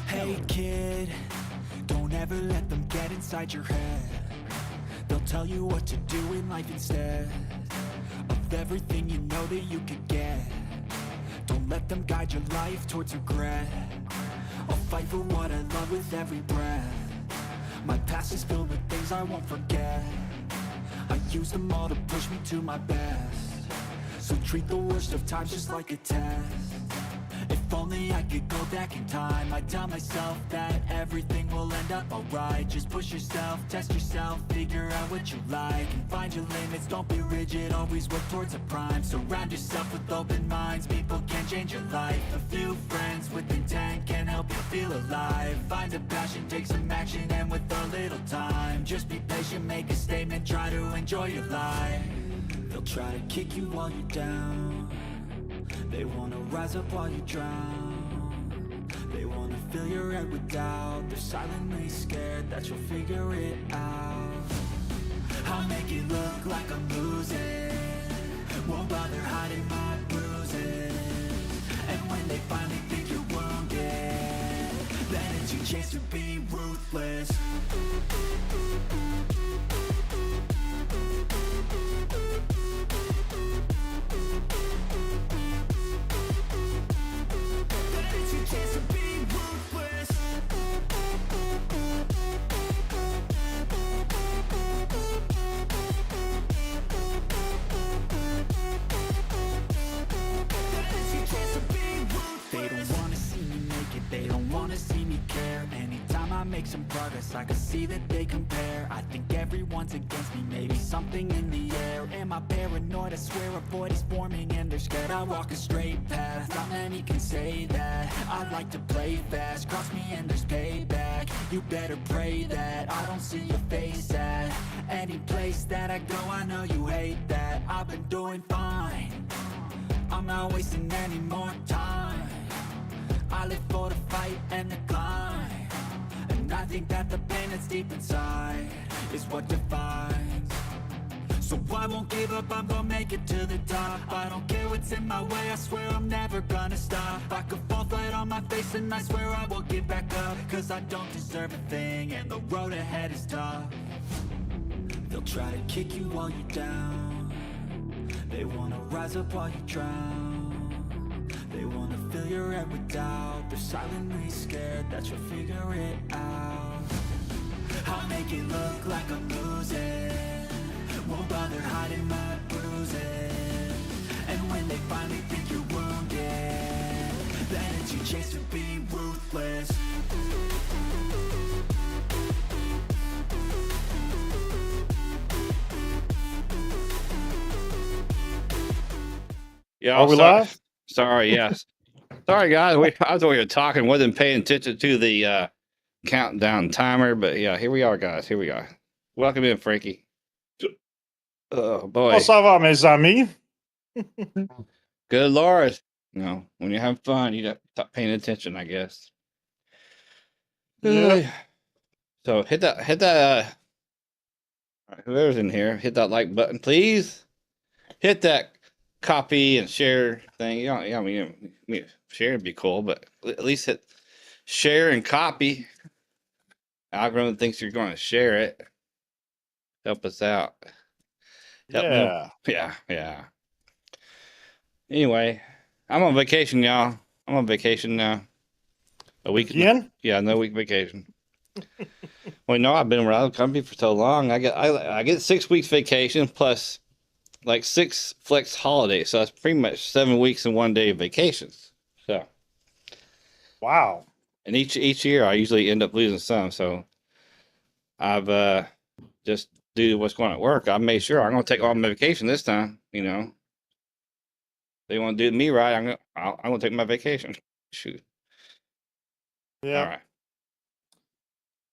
Hey kid, don't ever let them get inside your head. They'll tell you what to do in life instead of everything you know that you could get. Don't let them guide your life towards regret. I'll fight for what I love with every breath. My past is filled with things I won't forget. I use them all to push me to my best. So treat the worst of times just like a test. If only I could go back in time, I'd tell myself that everything will end up alright. Just push yourself, test yourself, figure out what you like, and find your limits, don't be rigid, always work towards a prime. Surround yourself with open minds, people can change your life. A few friends with intent can help you feel alive. Find a passion, take some action, and with a little time, just be patient, make a statement, try to enjoy your life. They'll try to kick you while you're down. They wanna rise up while you drown. They wanna fill your head with doubt. They're silently scared that you'll figure it out. I'll make it look like I'm losing, won't bother hiding my bruises. And when they finally think you're wounded, then it's your chance to be ruthless. They don't wanna see me care. Anytime I make some progress, I can see that they compare. I think everyone's against me, maybe something in the air. Am I paranoid? I swear a void is forming and they're scared. I walk a straight path, not many can say that. I like to play fast, cross me and there's payback. You better pray that I don't see your face at any place that I go. I know you hate that. I've been doing fine, I'm not wasting any more time. I live for the fight and the climb, and I think that the pain that's deep inside is what defines. So I won't give up, I'm gonna make it to the top. I don't care what's in my way, I swear I'm never gonna stop. I could fall flat on my face and I swear I won't give back up, cause I don't deserve a thing and the road ahead is tough. They'll try to kick you while you're down. They wanna rise up while you drown. They wanna fill your head with doubt. They're silently scared that you'll figure it out. I'll make it look like I'm losing, won't bother hiding my bruises. And when they finally think you're wounded, then it's your chance to be ruthless. Yeah, Are we live? Sorry, yes. Sorry, guys. I was over here talking, wasn't paying attention to the countdown timer, but yeah, here we are, guys. Here we are. Welcome in, Frankie. Oh boy. Ça va, mes amis? Good Lord. No, when you have fun, you got to stop paying attention, I guess. Yeah. So hit that all right, whoever's in here, hit that like button, please. Hit that copy and share thing. Yeah, I mean, share would be cool, but at least hit share and copy. Algorithm thinks you're going to share it. Help us out. Help me. Yeah. Anyway, I'm on vacation, y'all. I'm on vacation now. A week again? Yeah, no week vacation. Well, no, I've been around the company for so long. I get 6 weeks vacation plus like 6 flex holidays, so that's pretty much 7 weeks and 1 day of vacations. So, wow. And each year I usually end up losing some. So I've just do what's going on at work. I made sure I'm going to take all my vacation this time. You know, if they want to do me right, I'm going to take my vacation. Shoot. Yeah. All right.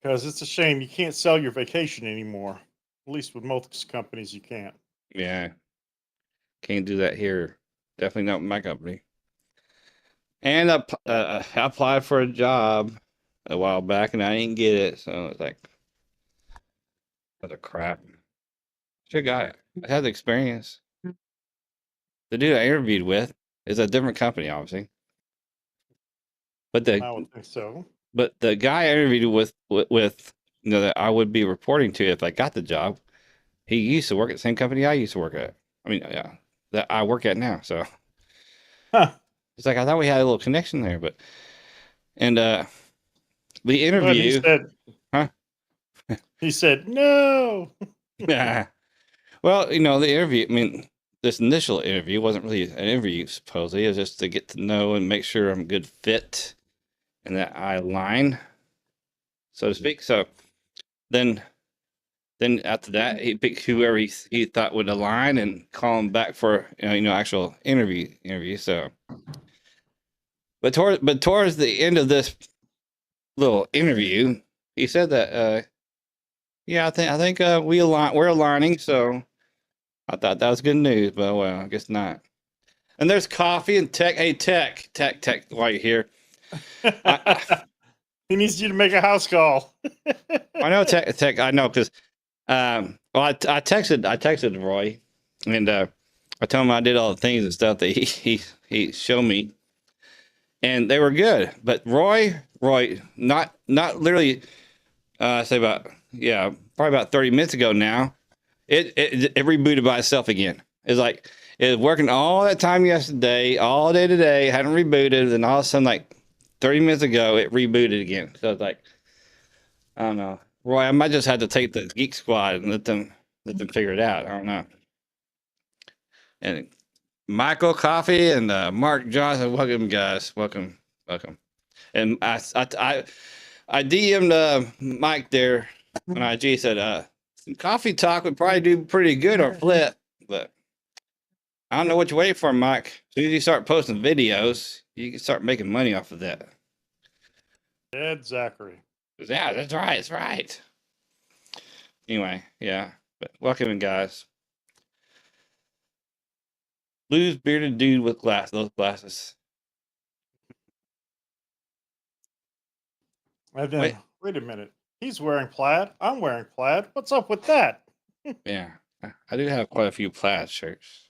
Because it's a shame you can't sell your vacation anymore. At least with most companies, you can't. Yeah. Can't do that here. Definitely not with my company. And I applied for a job a while back and I didn't get it. So it's like, other crap. Should got it. I had the experience. The dude I interviewed with is a different company, obviously. But I would think so. the guy I interviewed with that I would be reporting to if I got the job, he used to work at the same company I used to work at. I mean, yeah, that I work at now. So Huh. it's like I thought we had a little connection there, but and the But he interview, said, huh? no. Yeah. Well, the interview. I mean, this initial interview wasn't really an interview. Supposedly, it was just to get to know and make sure I'm a good fit and that I align, so to speak. So then after that, he picked whoever he thought would align and call him back for actual interview. So, but towards the end of this little interview, he said that yeah, I think we're aligning. So I thought that was good news, but well, I guess not. And there's coffee and tech. Hey, tech, while you're here, I, He needs you to make a house call. I know tech. I know because well, I texted Roy, and I told him I did all the things and stuff that he showed me, and they were good. But Roy, not literally, say about probably about 30 minutes ago now, it rebooted by itself again. It's like it was working all that time yesterday, all day today, hadn't rebooted, and all of a sudden, like 30 minutes ago, it rebooted again. So it's like, I don't know, Roy, I might just have to take the Geek Squad and let them figure it out. I don't know. And Michael Coffee and Mark Johnson, welcome guys, welcome. And I DM'd Mike there on IG, said some coffee talk would probably do pretty good on Flip, but I don't know what you're waiting for, Mike. As soon as you start posting videos, you can start making money off of that. Ed Zachary. Yeah, that's right. That's right. Anyway, yeah. But welcome in, guys. Blues bearded dude with those glasses. And then, Wait, wait a minute. He's wearing plaid. I'm wearing plaid. What's up with that? yeah. I do have quite a few plaid shirts.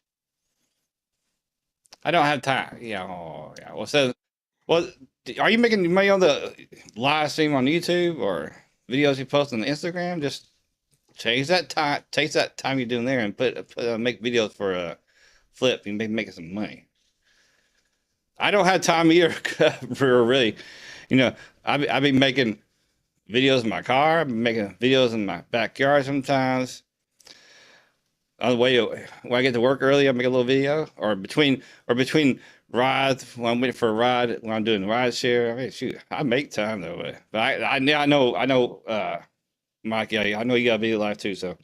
I don't have time. Yeah. Oh, yeah. Well, are you making money on the live stream on YouTube or videos you post on Instagram? Just change that time. Take that time you're doing there and make videos for Flip. You may be making some money. I don't have time either for really, I've been making videos in my car. I've been making videos in my backyard sometimes. On the way when I get to work early, I make a little video, or between rides when I'm waiting for a ride when I'm doing ride share. I mean, shoot, I make time though, but I know, Mike. Yeah, I know you got a video life too. So,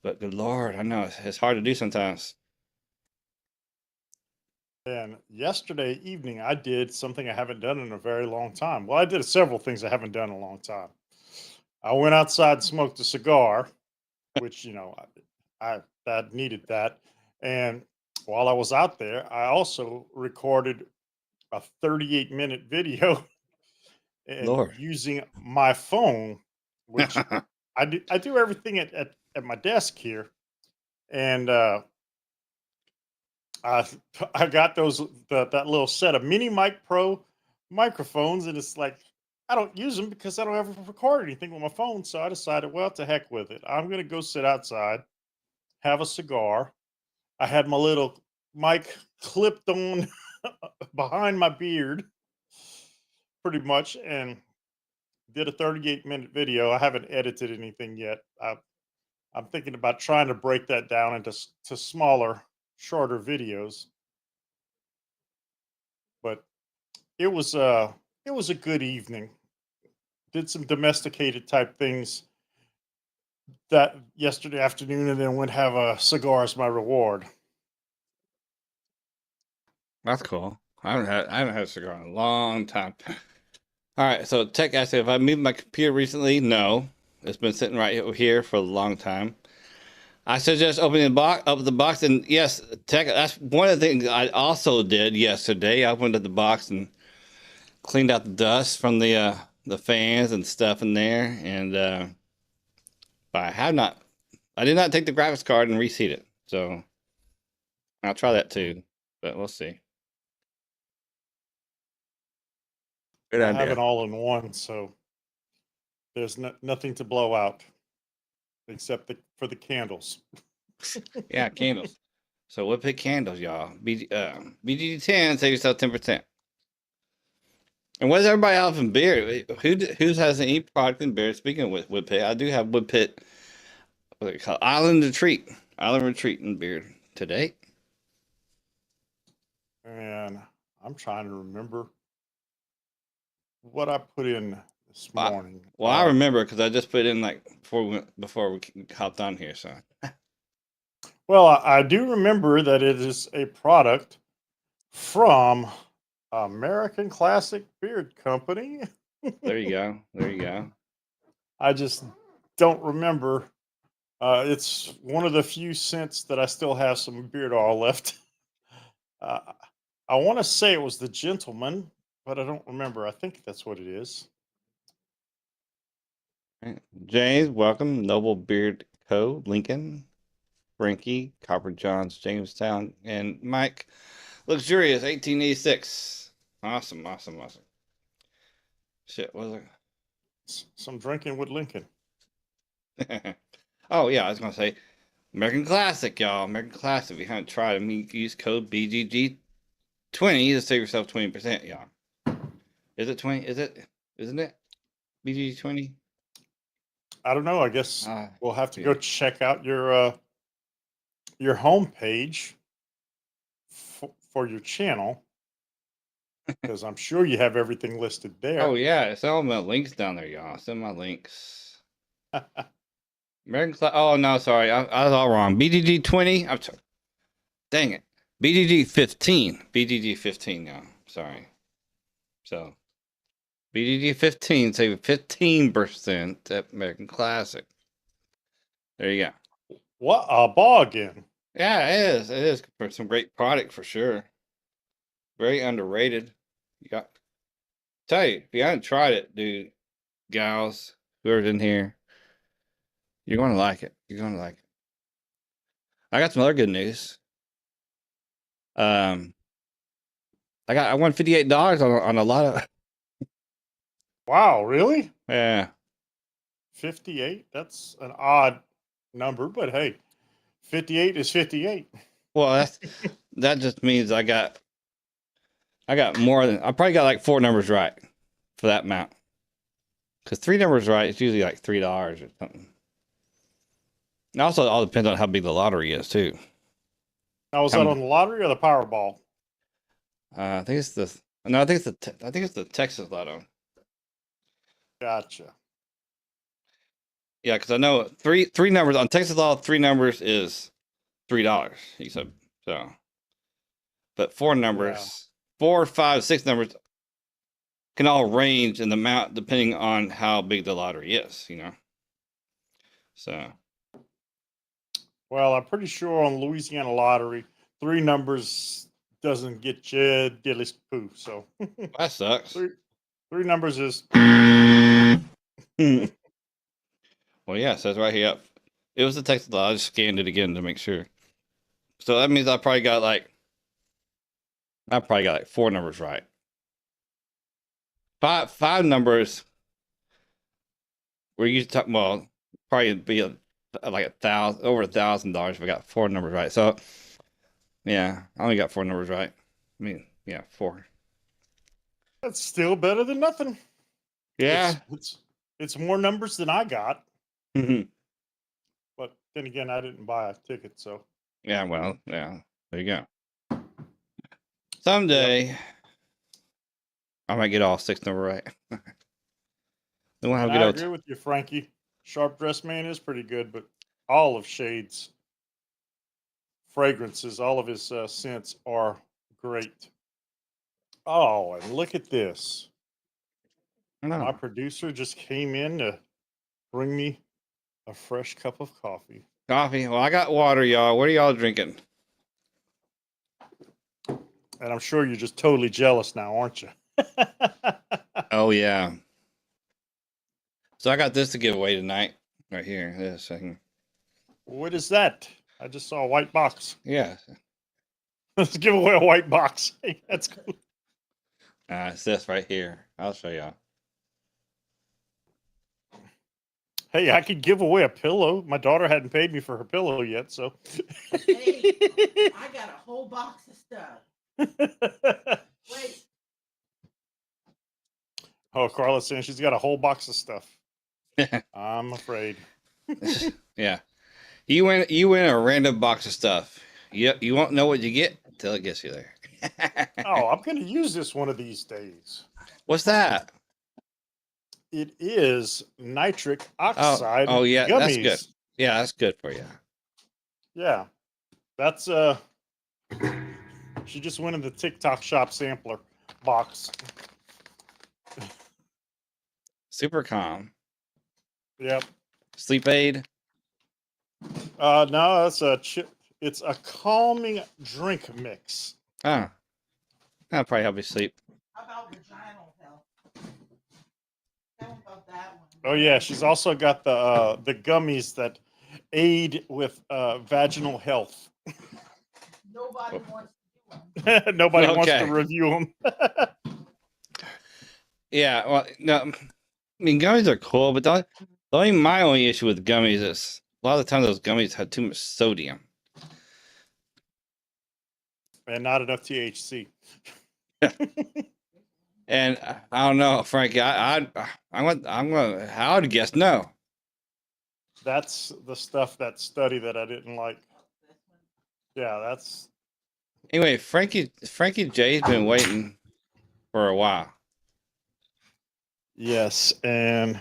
but good Lord, I know it's hard to do sometimes. And yesterday evening, I did something I haven't done in a very long time. Well, I did several things I haven't done in a long time. I went outside and smoked a cigar, which I needed that. And while I was out there, I also recorded a 38-minute video and Lord, using my phone, which I do everything at my desk here, and I I got that little set of Mini Mic Pro microphones, and it's like I don't use them because I don't ever record anything with my phone. So I decided, well, to heck with it. I'm gonna go sit outside, have a cigar. I had my little mic clipped on behind my beard, pretty much, and did a 38-minute video. I haven't edited anything yet. I'm thinking about trying to break that down into to smaller, shorter videos. But it was a good evening. Did some domesticated type things that yesterday afternoon, and then went have a cigar as my reward. that's cool. I haven't had a cigar in a long time. All right, so Tech asked if I moved my computer recently. No, it's been sitting right over here for a long time. I suggest opening up the box, and yes, Tech. That's one of the things I also did yesterday. I opened up the box and cleaned out the dust from the fans and stuff in there, and but I did not take the graphics card and reseat it. So I'll try that too, but we'll see. Good I have idea. it all in one, so there's nothing to blow out except for the candles. Yeah, candles. So we'll pick candles, y'all. BGG 10, save yourself 10%. And what is everybody else in beer? Who has any product in beer? Speaking of wood pit, I do have wood pit. What do they call it? Island Retreat in beer today. And I'm trying to remember what I put in this Well, morning. I remember because I just put in like before we hopped on here. So Well, I do remember that it is a product from American Classic Beard Company. there you go. There you go. I just don't remember. It's one of the few scents that I still have some beard oil left. Uh, I want to say it was the Gentleman, but I don't remember. I think that's what it is. Right. James, welcome. Noble Beard Co. Lincoln, Frankie, Copper Johns, Jamestown, and Mike. Luxurious 1886. Awesome. Shit, was Some drinking with Lincoln. it? Oh yeah, I was gonna say American Classic, y'all. American Classic. If you haven't tried them, you can use code BGG20 to save yourself 20%, y'all. Is it 20? Isn't it? BGG20? I don't know. I guess we'll have to go check out your homepage for your channel, because I'm sure you have everything listed there. Oh yeah, it's all my links down there, y'all. Send my links. American Classic. Oh no, sorry, I was all wrong. BGG20. I'm sorry. Dang it. BGG15. BGG15, y'all. Sorry. So BGG15 save 15% at American Classic. There you go. What a bargain! Yeah, it is. It is for some great product for sure. Very underrated. You got tell you, if you haven't tried it, dude, gals, whoever's in here, you're gonna like it. You're gonna like it. I got some other good news. I won $58 on a lot of Wow, really? yeah. 58? That's an odd number, but hey, 58 is 58. Well, that just means I got more than I probably got like 4 numbers right for that amount. Because 3 numbers right, it's usually like $3 or something. And also, it all depends on how big the lottery is too. Now, was that on the lottery or the Powerball? I think it's I think it's the Texas Lotto. Gotcha. Yeah, because I know three numbers on Texas Lotto. 3 numbers is $3. He said so, but 4 numbers, 4, 5, 6 numbers can all range in the amount depending on how big the lottery is. So. Well, I'm pretty sure on Louisiana lottery, 3 numbers doesn't get you diddly poo. So That sucks. 3 numbers is. Well, yeah, it says right here. It was the Texas law. I just scanned it again to make sure. So that means I probably got like 4 numbers right. Five numbers. We're usually talking. Well, probably be like over $1,000 if I got 4 numbers right. So yeah, I only got 4 numbers right. I mean, yeah, 4. That's still better than nothing. Yeah. It's more numbers than I got. But then again, I didn't buy a ticket, so. Yeah, well, yeah, there you go. Someday, I might get all 6 numbers right. I agree with you, Frankie. Sharp Dressed Man is pretty good, but all of Shade's fragrances, all of his scents are great. Oh, and look at this. My producer just came in to bring me a fresh cup of coffee. Coffee. Well, I got water, y'all. What are y'all drinking? And I'm sure you're just totally jealous now, aren't you? Oh, yeah. So I got this to give away tonight. Right here. This thing. What is that? I just saw a white box. Yeah. Let's give away a white box. Hey, that's cool. It's this right here. I'll show y'all. Hey, I could give away a pillow. My daughter hadn't paid me for her pillow yet, so. Hey, I got a whole box of stuff. Wait. Oh, Carla's saying she's got a whole box of stuff. I'm afraid. Yeah. You win a random box of stuff. You won't know what you get until it gets you there. Oh, I'm going to use this one of these days. What's that? It is nitric oxide Oh yeah, gummies. that's good. Yeah, that's good for you. Yeah. That's she just went in the TikTok shop sampler box. Super calm. Yep. Sleep aid. No, that's it's a calming drink mix. Oh. That'll probably help you sleep. How about vaginal health? Tell them about that one. Oh yeah, she's also got the gummies that aid with vaginal health. Nobody wants to do them. Nobody wants Okay. to review them. Yeah, well, no, I mean gummies are cool, but my only issue with gummies is a lot of the time those gummies have too much sodium. And not enough THC. And I don't know, Frankie. I would guess no. That's the stuff, that study that I didn't like. Yeah, that's Anyway, Frankie J's been waiting for a while. yes, and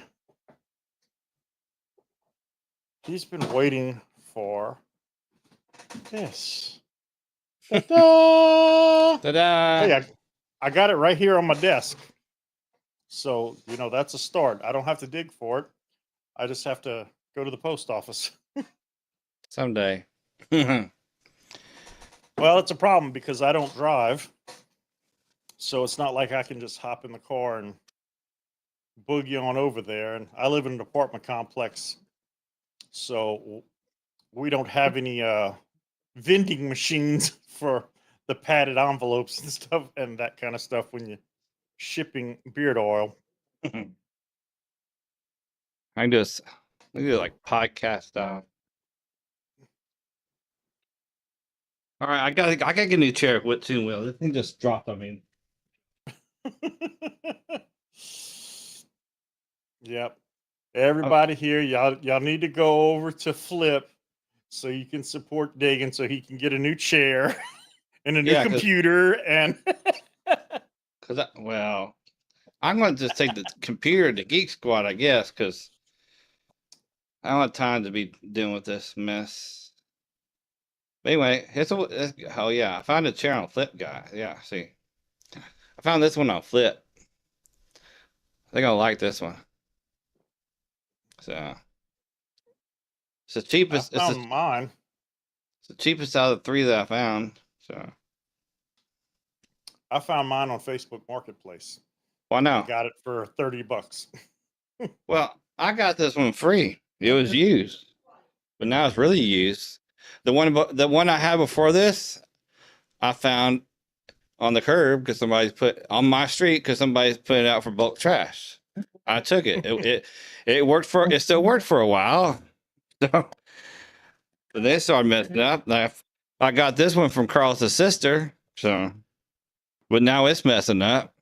he's been waiting for this. Ta-da! Ta-da! Hey, I got it right here on my desk. So, that's a start. I don't have to dig for it. I just have to go to the post office. Someday. Well, it's a problem because I don't drive. So it's not like I can just hop in the car and boogie on over there. And I live in an apartment complex. So we don't have any vending machines for the padded envelopes and stuff and that kind of stuff when you're shipping beard oil. I can do this. I can do like podcast style. All right, I gotta get a new chair with two wheels. This thing just dropped on me. Yep. Everybody here, y'all need to go over to Flip so you can support Dagan so he can get a new chair and a new computer and I'm going to just take the computer to Geek Squad, I guess, because I don't have time to be dealing with this mess. But anyway, oh yeah, I found a chair on Flip, guy. Yeah, see, I found this one on Flip. I think I like this one. So it's the cheapest. I found mine. It's the cheapest out of the three that I found. So I found mine on Facebook Marketplace. Why not? I got it for $30. Well, I got this one free. It was used, but now it's really used. The one I had before this, I found on the curb because somebody's put on my street because somebody's putting it out for bulk trash. I took it. It worked it still worked for a while. So but then it started messing up. I got this one from Carl's sister. So, but now it's messing up.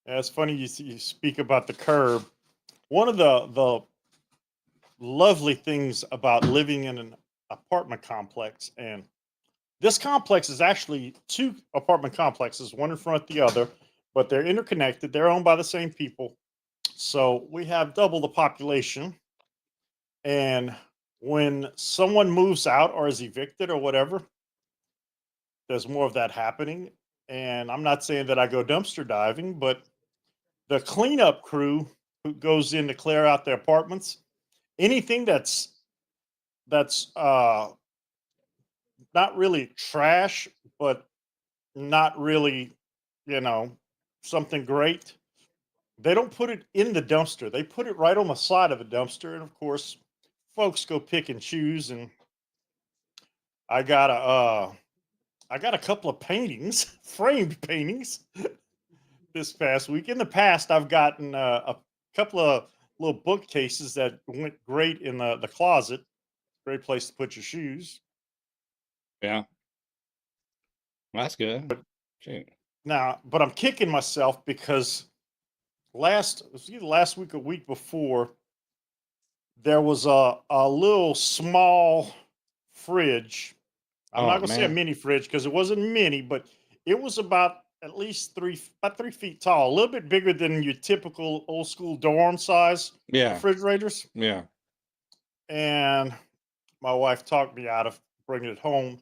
Yeah, it's funny you speak about the curb. One of the lovely things about living in an apartment complex, and this complex is actually two apartment complexes, one in front of the other, but they're interconnected. They're owned by the same people. So we have double the population. And when someone moves out or is evicted or whatever, there's more of that happening. And I'm not saying that I go dumpster diving, but the cleanup crew who goes in to clear out their apartments, anything that's not really trash, but not really, something great, they don't put it in the dumpster. They put it right on the side of the dumpster. And of course, folks go pick and choose. And I got I got a couple of paintings, framed paintings, this past week. In the past, I've gotten a couple of little bookcases that went great in the closet. Great place to put your shoes. Yeah. Well, that's good. Shoot. Now, but I'm kicking myself because it was either last week or week before, there was a little small fridge. I'm not Oh gonna say a man. mini fridge because it wasn't mini, but it was about at least about 3 feet tall, a little bit bigger than your typical old school dorm size Yeah. refrigerators. Yeah. And my wife talked me out of bringing it home,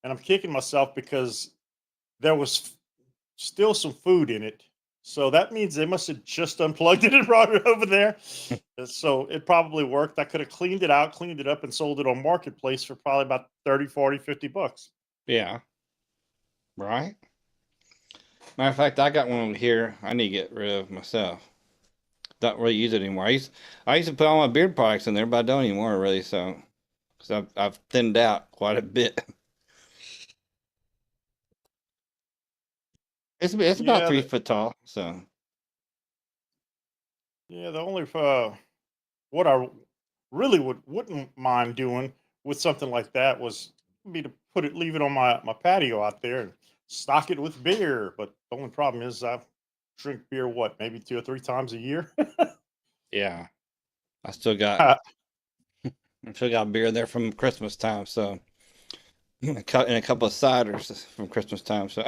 and I'm kicking myself because there was still some food in it. So that means they must have just unplugged it and brought it over there. So it probably worked. I could have cleaned it out, cleaned it up, and sold it on Marketplace for probably about 30, 40, 50 bucks. Yeah. Right. Matter of fact, I got one over here. I need to get rid of myself. Don't really use it anymore. I used to put all my beard products in there, but I don't anymore really. So, because I've thinned out quite a bit. It's about Yeah, 3 foot tall. So yeah. The only what I really wouldn't mind doing with something like that was be to leave it on my patio out there and stock it with beer. But the only problem is I drink beer maybe 2 or 3 times a year. yeah, I still got beer there from Christmas time. So and a couple of ciders from Christmas time. So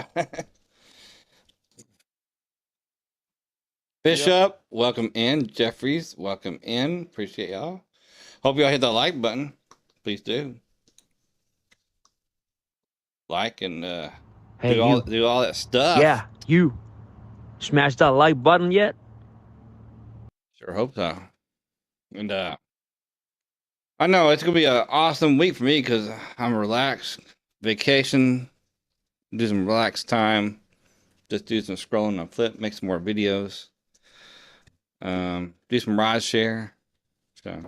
Yep. Bishop, welcome in. Jeffries, welcome in. Appreciate y'all. Hope y'all hit the like button. Please do. Like and Hey, you. do all that stuff. Yeah, you. Smash that like button yet? Sure hope so. And I know it's gonna be an awesome week for me because I'm relaxed, vacation, do some relaxed time, just do some scrolling on Flip, make some more videos, do some ride share. So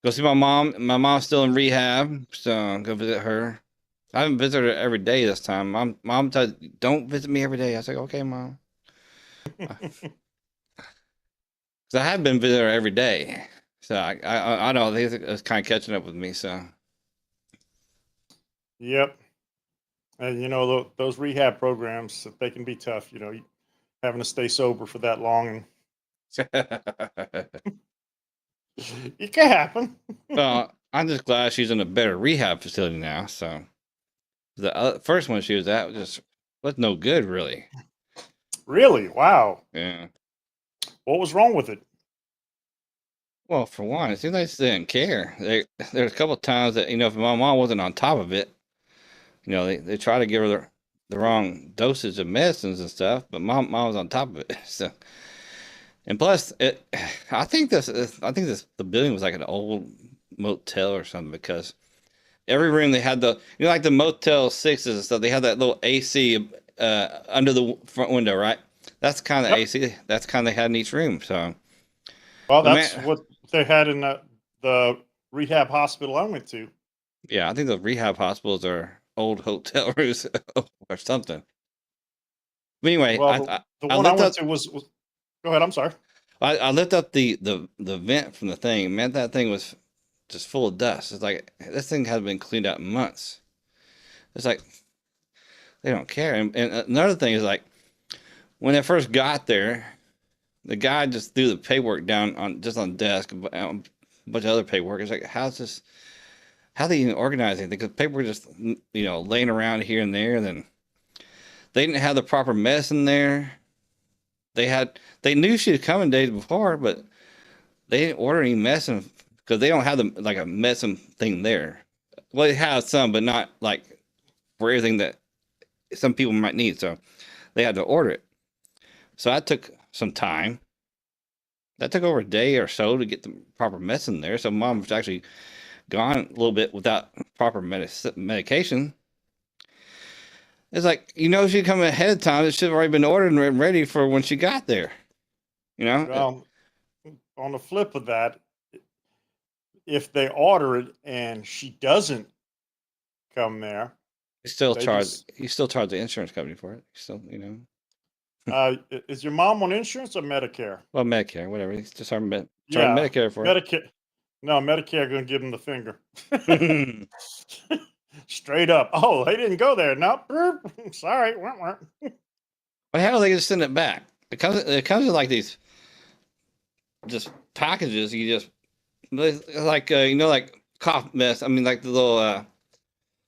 go see my mom. My mom's still in rehab, so go visit her. I haven't visited her every day this time. Mom said, "Don't visit me every day." I was like, "Okay, mom," because I have been visiting her every day. So I know it's kind of catching up with me. So Yep. And those rehab programs, they can be tough. Having to stay sober for that long, and it can happen. well, I'm just glad she's in a better rehab facility now. So the first one she was at was no good, really. Really? Wow. Yeah. What was wrong with it? Well, for one, it seems like they didn't care. There's a couple of times that if my mom wasn't on top of it, they try to give her the wrong dosage of medicines and stuff, but mom was on top of it. So, and plus, I think the building was like an old motel or something because every room they had like the Motel 6s and stuff. They had that little AC under the front window, right? That's kind of Yep. AC. That's kind of they had in each room. So, Well, but that's man, what they had in the rehab hospital I went to. yeah, I think the rehab hospitals are old hotel rooms or something. But anyway, Well, the I one I lift went up to was. Go ahead. I'm sorry. I lift up the vent from the thing. Man, that thing was just full of dust. It's like this thing hasn't been cleaned out in months. It's like they don't care. And another thing is like when I first got there, the guy just threw the paperwork down on the desk, a bunch of other paperwork. It's like how they even organize anything? Because paperwork just laying around here and there. And then they didn't have the proper medicine there. They knew she was coming days before, but they didn't order any medicine because they don't have like a medicine thing there. Well, they have some, but not like for everything that some people might need. So they had to order it. So I took some time. That took over a day or so to get the proper medicine there. So mom was actually gone a little bit without proper medication. It's like she'd come ahead of time. It should have already been ordered and ready for when she got there. Well, on the flip of that, if they order it and she doesn't come there, They just, you still charge the insurance company for it. You still, is your mom on insurance or Medicare? well, Medicare, whatever. You just charge Yeah, Medicare for Medicare. No, Medicare gonna give them the finger. it. Straight up. Oh, they didn't go there. Nope. Sorry. Well, how they just send it back? It comes in like these just packages. You just like like cough mess. I mean, like the little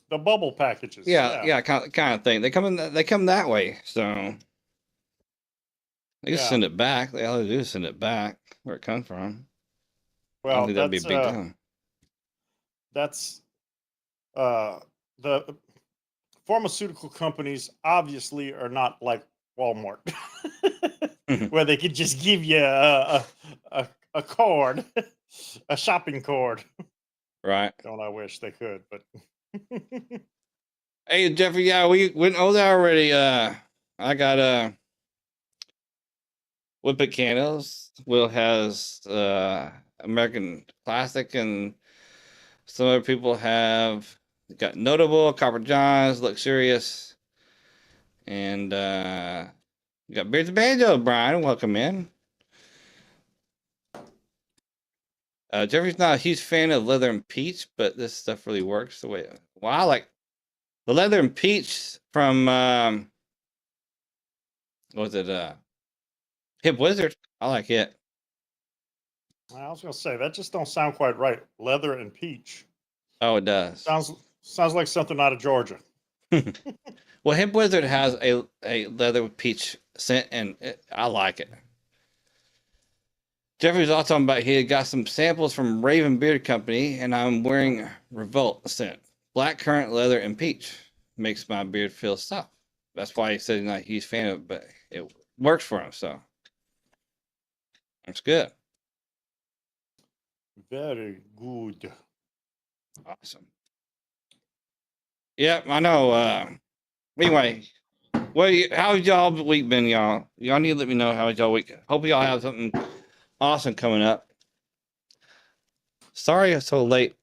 The bubble packages. yeah, kind of thing. They come that way. So they just Yeah. send it back. All they do is send it back where it comes from. I don't Well, think that'd be a big deal. that's the pharmaceutical companies obviously are not like Walmart, where they could just give you a card, a shopping card. Right. Don't I wish they could, but Hey Jeffrey, yeah, we went over that already. I got Whippet candles. Will has American Classic, and some other people have got Notable, Copper Johns, Luxurious, and you got Beards and Banjo. Brian, welcome in. Jeffrey's not a huge fan of leather and peach, but this stuff really works the way. Well, I like the leather and peach from what was it? Hip Wizard. I like it. I was gonna say that just don't sound quite right. Leather and peach Oh, it does. sounds like something out of Georgia. Well, Hemp Wizard has a leather with peach scent, and I like it. Jeffrey was also talking about he had got some samples from Raven Beard Company, and I'm wearing Revolt scent. Black currant, leather, and peach makes my beard feel soft. That's why he said he's not a huge fan of it, but it works for him, so that's good. Very good. Awesome. Yep, I know. Anyway, how's y'all week been, y'all? Y'all need to let me know how y'all week. Hope y'all have something awesome coming up. Sorry it's so late.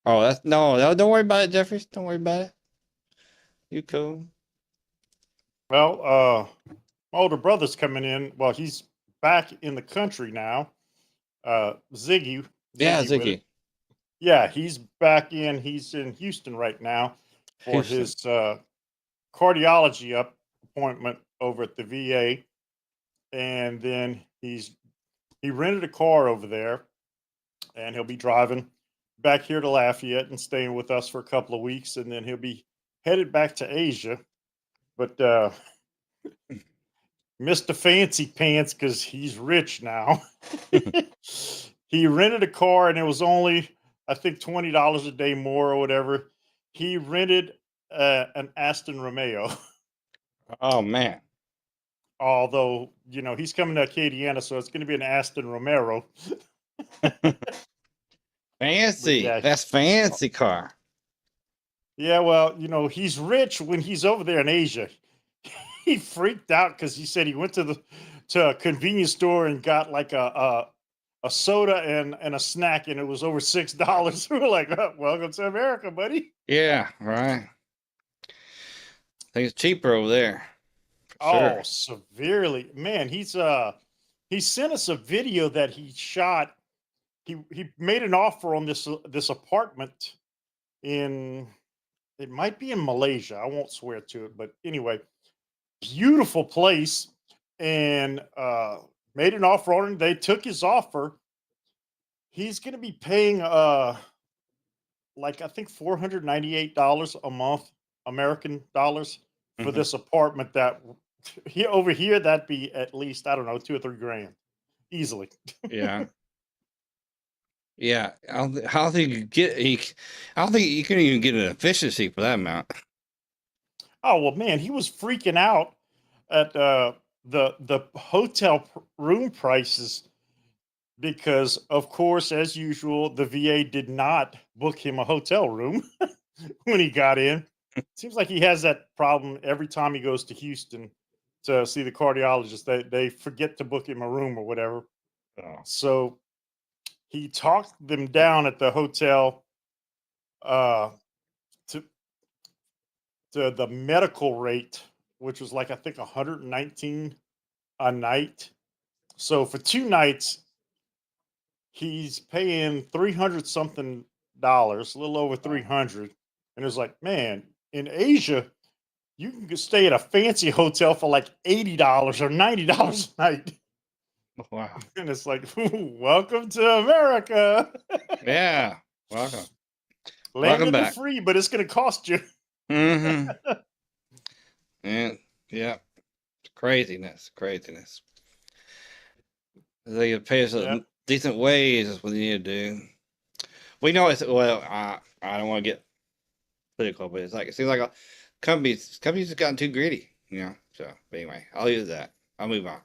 Oh, no, don't worry about it, Jeffries. Don't worry about it. You cool. Well, my older brother's coming in. Well, he's back in the country now. Ziggy. Yeah, with it. Ziggy. Yeah, he's back in. He's in Houston right now for his cardiology appointment over at the VA, and then he rented a car over there, and he'll be driving back here to Lafayette and staying with us for a couple of weeks, and then he'll be headed back to Asia. But Mr. Fancy Pants, because he's rich now, he rented a car, and it was only, I think, $20 a day more or whatever. He rented an Aston Romeo. Oh man. Although, he's coming to Acadiana, so it's going to be an Aston Romero. Fancy. Yeah. That's fancy car. Yeah, well, he's rich when he's over there in Asia. He freaked out because he said he went to a convenience store and got like a soda and a snack, and it was over $6. We were like, oh, welcome to America, buddy. Yeah, right. I think it's cheaper over there. Oh, severely. Man, he sent us a video that he shot. He made an offer on this apartment it might be in Malaysia. I won't swear to it, but anyway, beautiful place, and made an offer on it. They took his offer. He's going to be paying like I think $498 a month, American dollars, for this apartment that over here that'd be at least, I don't know, 2 or 3 grand easily. Yeah. Yeah, I don't think you get. I don't think you can even get an efficiency for that amount. Oh well, man, he was freaking out at the hotel room prices because, of course, as usual, the VA did not book him a hotel room when he got in. Seems like he has that problem every time he goes to Houston to see the cardiologist. They forget to book him a room or whatever. Oh. So he talked them down at the hotel to to the medical rate, which was like I think 119 a night. So for 2 nights, he's paying 300 something dollars, a little over 300. And it's like, man, in Asia, you can stay at a fancy hotel for like $80 or $90 a night. Wow. And it's like, welcome to America. Yeah. Welcome. Land Welcome in the back. free, but it's going to cost you. Mm-hmm. And yeah, craziness. They pay us Yeah. a decent wage is what they need to do. We know it's well. I don't want to get political, but it's like it seems like companies have gotten too greedy. So but anyway, I'll use that. I'll move on.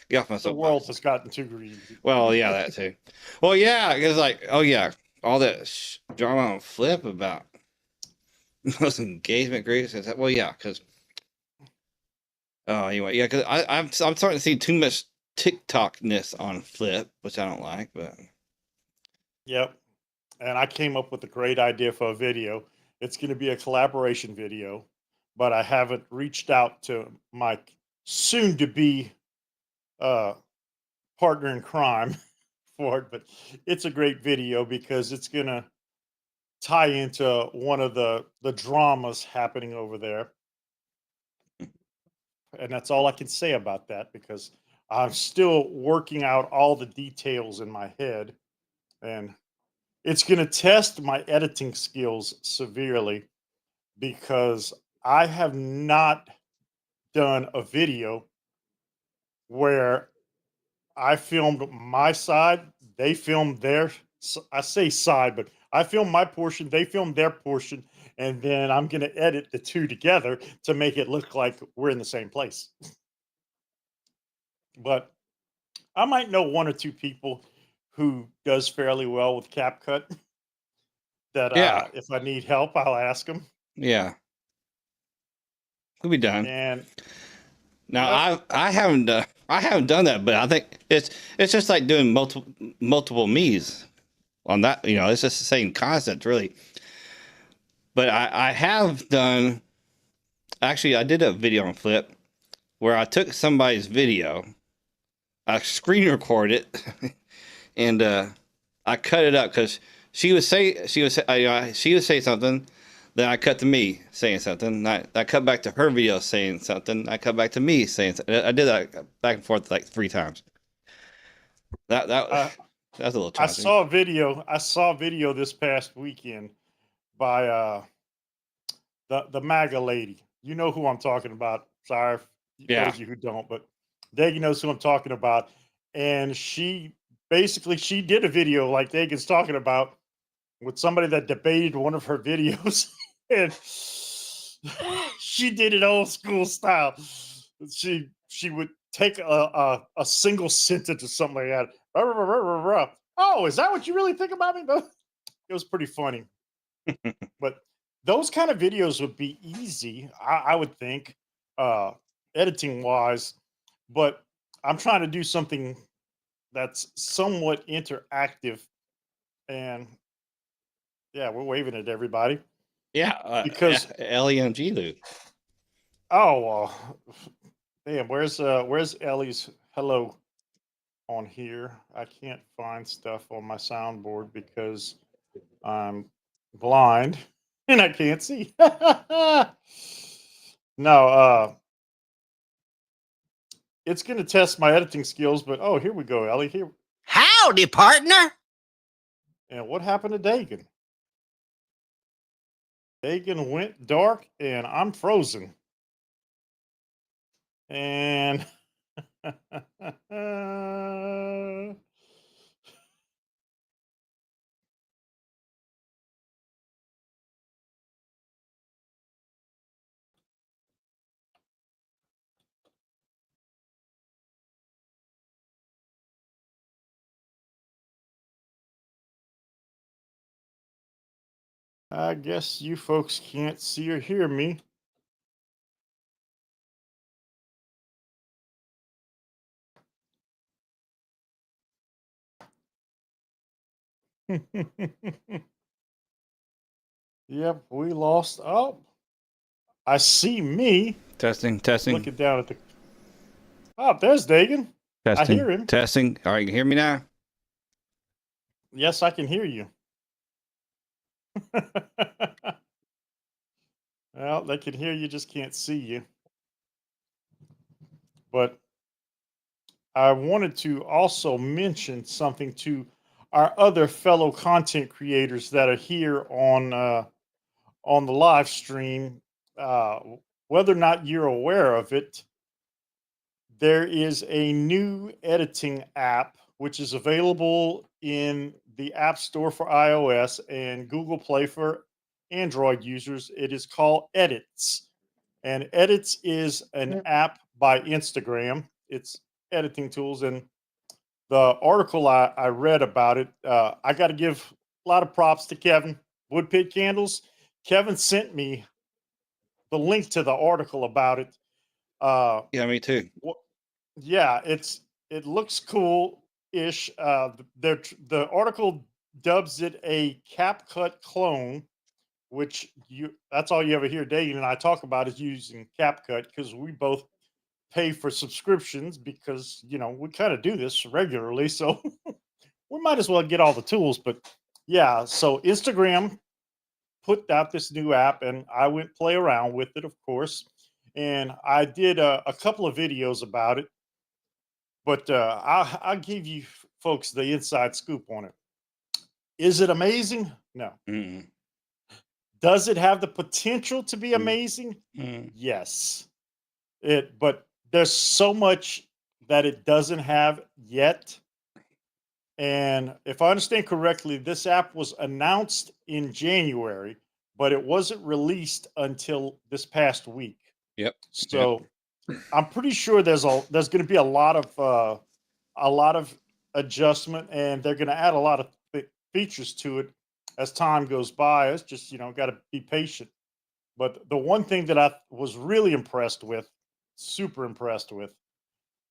Get off my The world soapbox. has gotten too greedy. Well, yeah, that too. Well, yeah, because like, oh yeah, all that drama on Flip about those engagement groups. Well, yeah, because anyway, yeah, because I'm starting to see too much TikTokness on Flip, which I don't like. But Yep. And I came up with a great idea for a video. It's going to be a collaboration video, but I haven't reached out to my soon to be uh, partner in crime for it. But it's a great video because it's going to tie into one of the dramas happening over there. And that's all I can say about that because I'm still working out all the details in my head. And it's going to test my editing skills severely because I have not done a video where I filmed my side, they filmed their I say side, but I filmed my portion, they filmed their portion, and then I'm going to edit the two together to make it look like we're in the same place. But I might know one or two people who does fairly well with CapCut that yeah, if I need help, I'll ask them. yeah, we'll be done. And Now yep, I haven't done that, but I think it's just like doing multiple me's on that. It's just the same concept, really. But I have done. Actually, I did a video on Flip where I took somebody's video, I screen recorded it, and I cut it up because she would say something, then I cut to me saying something. I cut back to her video saying something. I cut back to me saying something. I did that back and forth like 3 times. That was a little I challenging. saw a video. I saw a video this past weekend by the MAGA lady. You know who I'm talking about. Sorry, Yeah, those of you who don't, but Dagan knows who I'm talking about. And she did a video like Dagan's talking about with somebody that debated one of her videos, and she did it old school style. She would take a single sentence or something like that. Oh, is that what you really think about me? It was pretty funny. But those kind of videos would be easy, I would think, editing wise. But I'm trying to do something that's somewhat interactive. And yeah, we're waving at everybody yeah. because LEMG loop. oh, damn, where's Ellie's hello on here? I can't find stuff on my soundboard because I'm blind and I can't see. No, it's going to test my editing skills, but oh, here we go, Ellie. Here. Howdy, partner. And what happened to Dagan? Dagan went dark and I'm frozen. And I guess you folks can't see or hear me. Yep, we lost. Oh, I see me Testing. looking down at the. Oh, there's Dagan. I hear him. Testing. All right, you can hear me now? Yes, I can hear you. Well, they can hear you, just can't see you. But I wanted to also mention something to our other fellow content creators that are here on the live stream. Uh, whether or not you're aware of it, there is a new editing app which is available in the App Store for iOS and Google Play for Android users. It is called Edits. And Edits is an app by Instagram. It's editing tools. And the article I read about it, I got to give a lot of props to Kevin, Woodpit Candles. Kevin sent me the link to the article about it. Yeah, me too. Yeah, it looks cool ish. The article dubs it a CapCut clone, which that's all you ever hear Dagan and I talk about is using CapCut because we both pay for subscriptions because we kind of do this regularly, so we might as well get all the tools. But yeah, so Instagram put out this new app and I went play around with it, of course, and I did a couple of videos about it. But I'll give you folks the inside scoop on it. Is it amazing? No. Mm-mm. Does it have the potential to be amazing? Mm-mm. Yes. But there's so much that it doesn't have yet. And if I understand correctly, this app was announced in January, but it wasn't released until this past week. Yep. So I'm pretty sure there's going to be a lot of adjustment, and they're going to add a lot of features to it as time goes by. It's just got to be patient. But the one thing that I was really impressed with, super impressed with,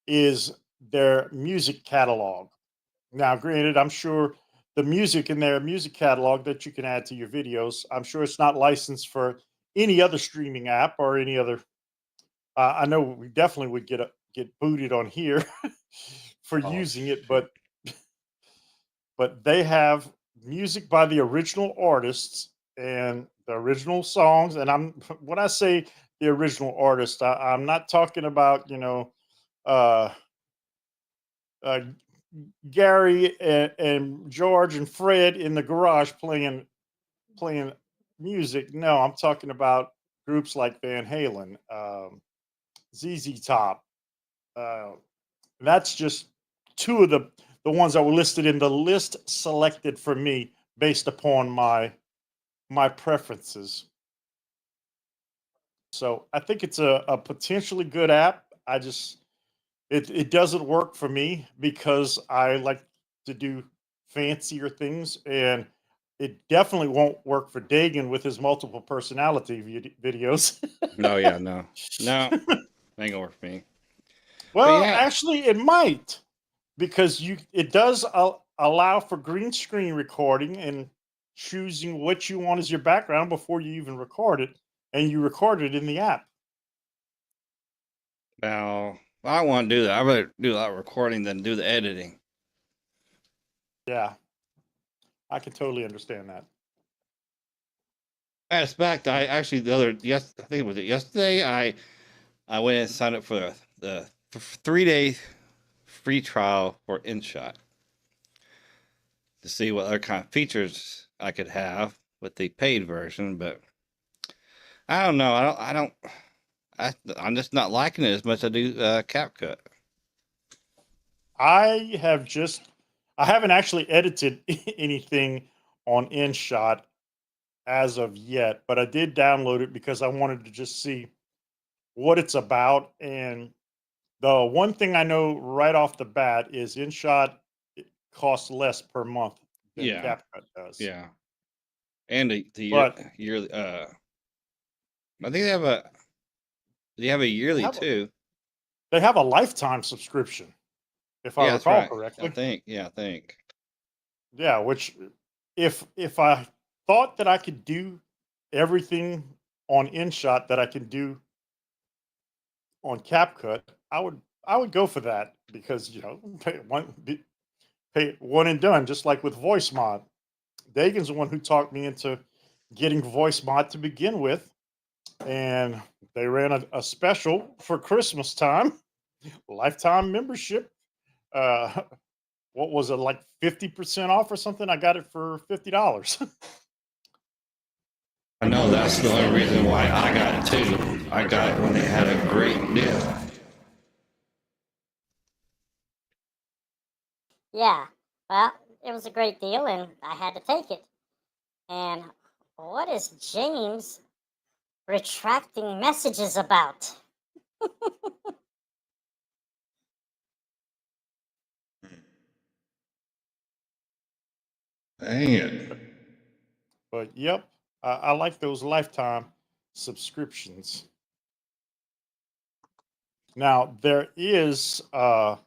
is their music catalog. Now, granted, I'm sure the music in their music catalog that you can add to your videos, I'm sure it's not licensed for any other streaming app or any other. I know we definitely would get booted on here for using it, but they have music by the original artists and the original songs. And when I say the original artist, I'm not talking about uh, uh, Gary and George and Fred in the garage playing music. No, I'm talking about groups like Van Halen, ZZ Top. Uh, that's just two of the ones that were listed in the list selected for me based upon my preferences. So I think it's a potentially good app. I just it doesn't work for me because I like to do fancier things, and it definitely won't work for Dagan with his multiple personality videos. No, yeah, no. Ain't gonna work for me. Well, yeah. actually, it might because it does allow for green screen recording and choosing what you want as your background before you even record it, and you record it in the app. Now, I want to do that. I'd rather do a lot of recording than do the editing. Yeah, I can totally understand that. As a fact, I actually I think it was yesterday. I went and signed up for the 3-day free trial for InShot to see what other kind of features I could have with the paid version. But I don't know. I'm just not liking it as much as I do CapCut. I haven't actually edited anything on InShot as of yet, but I did download it because I wanted to just see what it's about. And the one thing I know right off the bat is InShot costs less per month than CapCut does. Yeah. And the yearly I think they have a yearly too. They have a lifetime subscription, if I recall correctly. I think. Yeah, which if I thought that I could do everything on InShot that I can do on CapCut, I would go for that because pay one and done, just like with voice mod. Dagan's the one who talked me into getting voice mod to begin with, and they ran a special for Christmas time, lifetime membership. Uh, what was it, like 50% off or something? I got it for $50. I know that's the only reason why I got it too. I got it when they had a great deal. Yeah, well, it was a great deal, and I had to take it. And what is James retracting messages about? Dang it. But yep, I like those lifetime subscriptions. Now there is an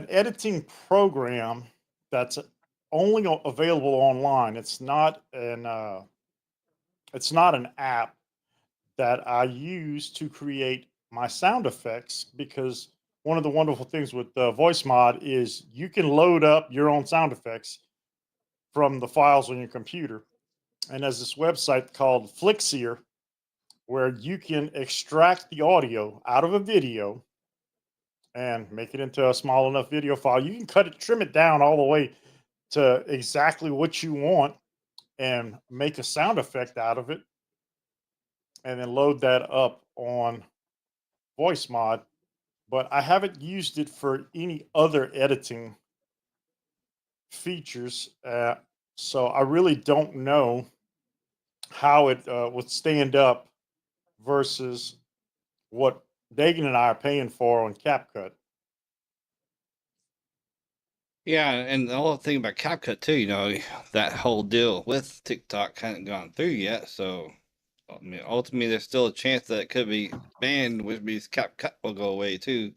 editing program that's only available online. It's not an app that I use to create my sound effects, because one of the wonderful things with voice mod is you can load up your own sound effects from the files on your computer. And there's this website called Flixier where you can extract the audio out of a video and make it into a small enough video file. You can trim it down all the way to exactly what you want and make a sound effect out of it, and then load that up on voice mod. But I haven't used it for any other editing features. So I really don't know how it would stand up versus what Dagan and I are paying for on CapCut. Yeah, and the whole thing about CapCut too, you know, that whole deal with TikTok hadn't gone through yet. So, I mean, ultimately, there's still a chance that it could be banned, which means CapCut will go away too.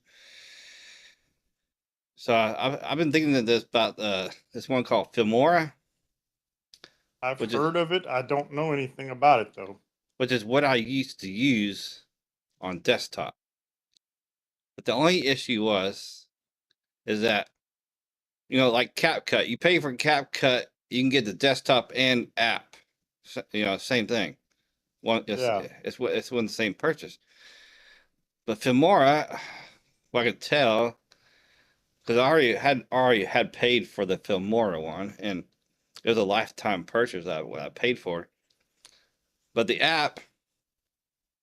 So I've been thinking about this one called Filmora. I've heard of it. I don't know anything about it though. Which is what I used to use on desktop. But the only issue is that, you know, like CapCut, you pay for CapCut, you can get the desktop and app. You know, same thing. It's one the same purchase. But Filmora, well, I could tell, because I already had paid for the Filmora one, and it was a lifetime purchase what I paid for. But the app,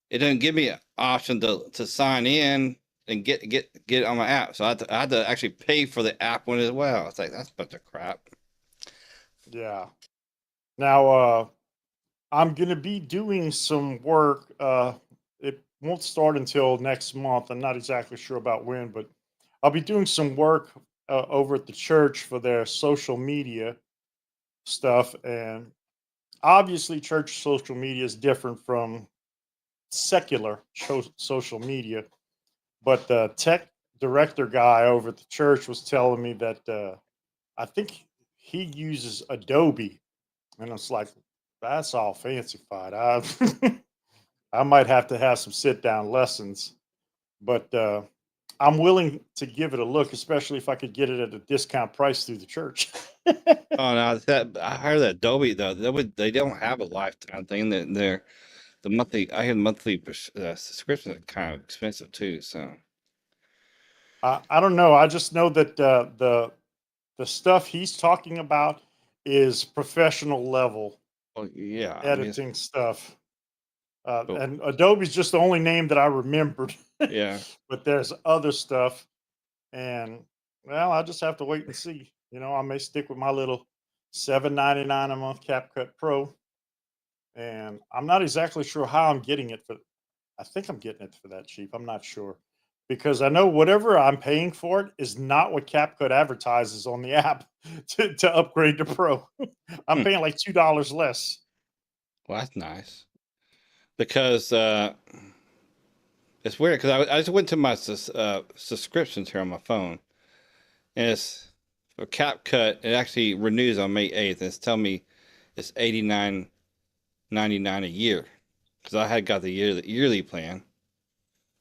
it didn't give me an option to sign in and get it on my app. So I had to actually pay for the app one as well. It's like, that's a bunch of crap. Yeah. Now I'm gonna be doing some work. It won't start until next month. I'm not exactly sure about when, but I'll be doing some work over at the church for their social media stuff. And obviously, church social media is different from secular social media. But the tech director guy over at the church was telling me that I think he uses Adobe, and it's like, that's all fancified. I might have to have some sit down lessons, but I'm willing to give it a look, especially if I could get it at a discount price through the church. Oh no, I heard that Adobe though they don't have a lifetime thing. They're the monthly. I hear monthly subscriptions are kind of expensive too. So I don't know. I just know that the stuff he's talking about is professional level yeah, editing stuff. Oh. And Adobe's just the only name that I remembered. Yeah. But there's other stuff, and well, I just have to wait and see. You know, I may stick with my little $7.99 a month CapCut Pro, and I'm not exactly sure how I'm getting it for. I think I'm getting it for that cheap. I'm not sure, because I know whatever I'm paying for it is not what CapCut advertises on the app to upgrade to Pro. I'm paying like $2 less. Well, that's nice. Because it's weird, because I just went to my subscriptions here on my phone, and it's for CapCut. It actually renews on May 8th, and it's telling me it's $89.99 $7.99 a year because I had got the yearly plan.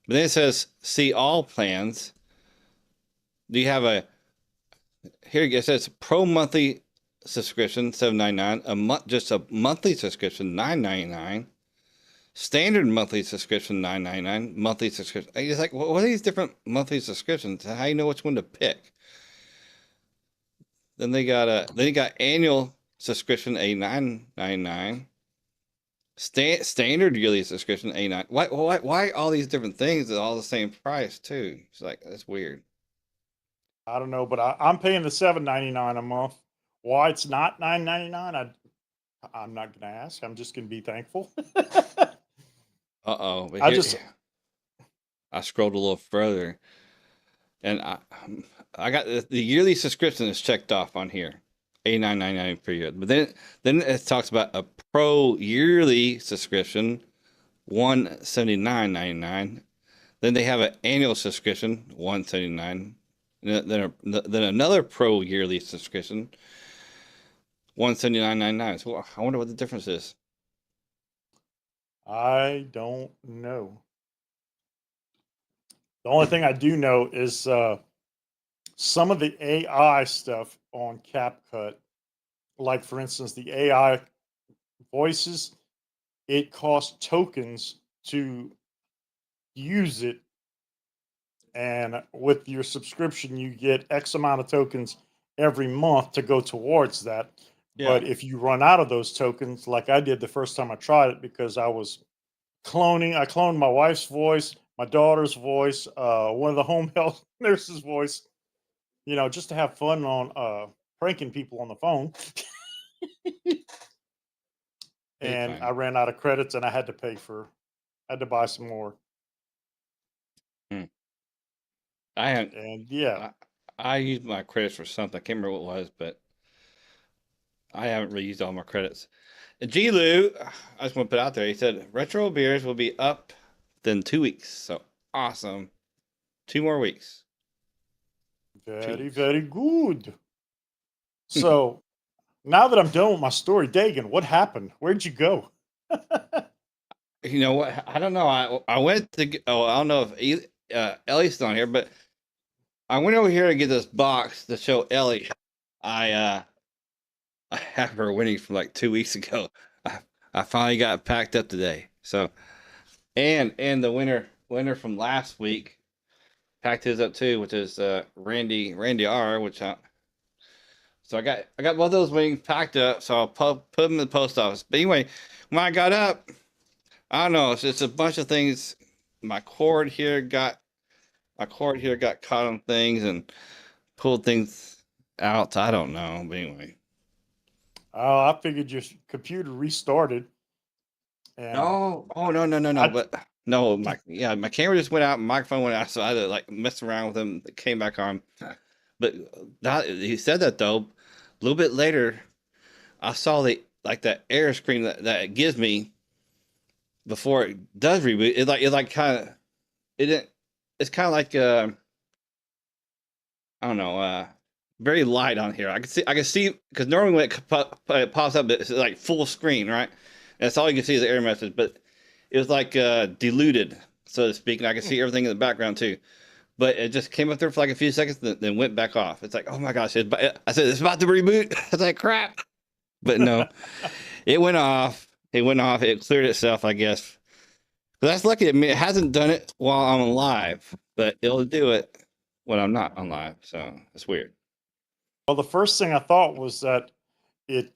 But then it says see all plans. Do you have a here? It says pro monthly subscription $7.99 a month, just a monthly subscription $9.99. Standard monthly subscription $9.99. Monthly subscription. It's like, what are these different monthly subscriptions? How do you know which one to pick? Then they got annual subscription $9.99. Standard yearly subscription $8.99. Why all these different things at all the same price too? It's like that's weird. I don't know, but I'm paying the $7.99 a month. Why it's not $9.99? I'm not gonna ask. I'm just gonna be thankful. Uh-oh. I scrolled a little further, and I got the yearly subscription is checked off on here, $89.99 per year. But then it talks about a pro yearly subscription, $179.99. Then they have an annual subscription, $179. Then another pro yearly subscription, $179.99. So I wonder what the difference is. I don't know. The only thing I do know is some of the AI stuff on CapCut, like for instance, the AI voices, it costs tokens to use it. And with your subscription, you get X amount of tokens every month to go towards that. Yeah. But if you run out of those tokens, like I did the first time I tried it, because I cloned my wife's voice, my daughter's voice, one of the home health nurses' voice, just to have fun on pranking people on the phone. And I ran out of credits and I had to buy some more. I used my credits for something. I can't remember what it was, but I haven't really used all my credits. And G. Lou, I just want to put out there, he said retro beers will be up in 2 weeks. So awesome. 2 more weeks. Very, very good. So now that I'm done with my story, Dagan, what happened? Where'd you go? You know what? I don't know. I went to, I don't know if Ellie's on here, but I went over here to get this box to show Ellie. I have her winning from like 2 weeks ago. I finally got it packed up today. So, and the winner from last week packed his up too, which is Randy R. So I got both of those wings packed up. So I'll put them in the post office. But anyway, when I got up, I don't know. It's a bunch of things. My cord here got caught on things and pulled things out. I don't know. But anyway. I figured your computer restarted. And no. But no, my camera just went out, my microphone went out, so I had to like mess around with them. It came back on. But he said that though. A little bit later, I saw that error screen that it gives me before it does reboot. It's kind of like I don't know, very light on here. I can see because normally when it pops up, it's like full screen, right? And that's all you can see is the error message, but it was like diluted, so to speak, and I can see everything in the background too. But it just came up there for like a few seconds, then went back off. It's like, oh my gosh! I said it's about to reboot. I was like, crap. But no, it went off. It cleared itself, I guess. But that's lucky. I mean, it hasn't done it while I'm on live, but it'll do it when I'm not on live. So it's weird. Well, the first thing I thought was that it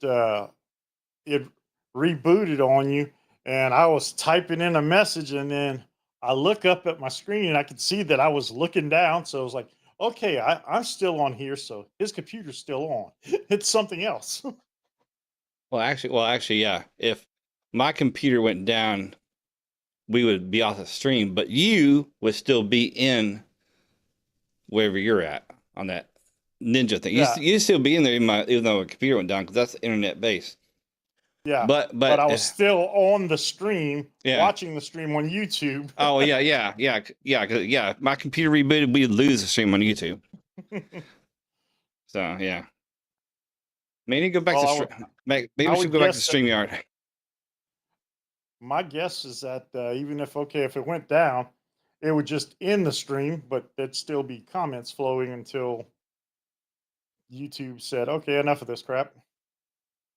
rebooted on you, and I was typing in a message, and then I look up at my screen and I could see that I was looking down. So I was like, okay, I'm still on here. So his computer's still on. It's something else. Well, actually, yeah. If my computer went down, we would be off the stream, but you would still be in wherever you're at on that Ninja thing. Yeah. You'd still be in there even though my computer went down because that's internet based. Yeah, but I was still on the stream, watching the stream on YouTube. Oh yeah. My computer rebooted, we'd lose the stream on YouTube. So yeah, maybe go back maybe we should go back to StreamYard. my guess is that even if if it went down, it would just end the stream, but there'd still be comments flowing until YouTube said, "Okay, enough of this crap."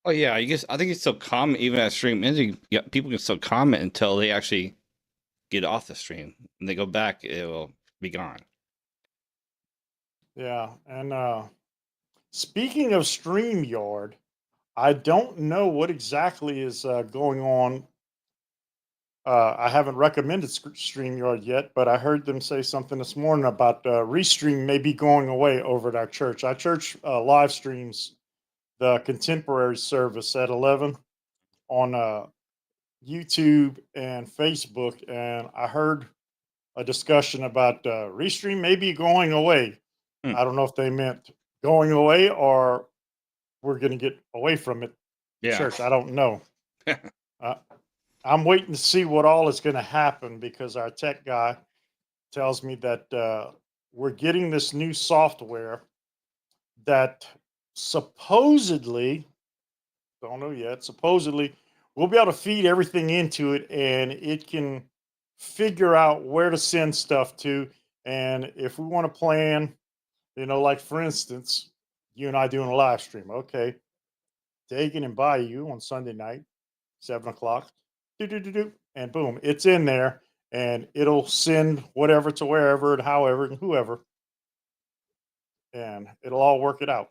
Oh yeah, I think it's still comment even at stream ending. Yeah, people can still comment until they actually get off the stream. When they go back, it will be gone. Yeah, and speaking of StreamYard, I don't know what exactly is going on. I haven't recommended StreamYard yet, but I heard them say something this morning about Restream may be going away over at our church. Our church live streams the contemporary service at 11 on YouTube and Facebook, and I heard a discussion about Restream may be going away. Hmm. I don't know if they meant going away or we're going to get away from it. Yeah. Church, I don't know. uh, I'm waiting to see what all is going to happen because our tech guy tells me that we're getting this new software that supposedly, don't know yet, supposedly we'll be able to feed everything into it and it can figure out where to send stuff to. And if we want to plan, like for instance, you and I doing a live stream, okay, Dagan and Bayou on Sunday night, 7 o'clock, and boom, it's in there, and it'll send whatever to wherever and however and whoever, and it'll all work it out.